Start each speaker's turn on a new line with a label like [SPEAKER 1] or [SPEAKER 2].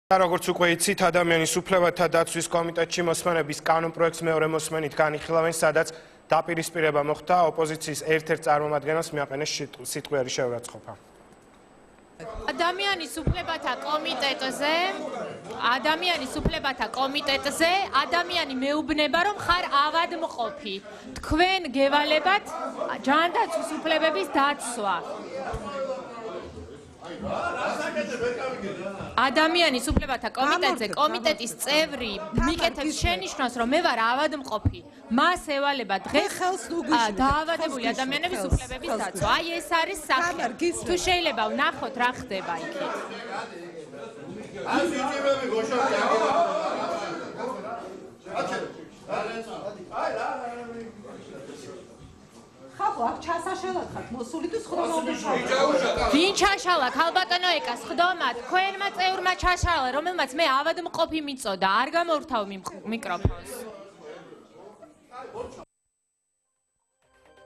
[SPEAKER 1] როგორც უკვე იცით, ადამიანის უფლებათა დაცვის კომიტეტში მოსმენების კანონპროექტს მეორე მოსმენით განიხილავენ, სადაც დაპირისპირება მოხდა ოპოზიციის ერთ-ერთ წარმომადგენელს მიაყენეს სიტყვიერი შეურაცხყოფა.
[SPEAKER 2] ადამიანის უფლებათა კომიტეტზე ადამიანი მეუბნება, რომ ხარ ავადმყოფი. თქვენ გევალებათ ჯანდაცვის უფლებების დაცვა. ადამიანის უფლებათა კომიტეტზე კომიტეტის წევრი მიკეთებს შენიშვნას, რომ მე ვარ ავადმყოფი. მას ევალება დღეს დაავადებული ადამიანების უფლებების დაცვა. აი ეს არის საქმე. თუ შეიძლება ვნახოთ რა ხდება იქით. ვინ ჩაშალა ქალბატონო ეკას ხდომად თქვენმა წევრმა ჩაშალა, რომელმაც მე ავადმყოფი მიწოდა. არ გამორთავ მიკროფონს.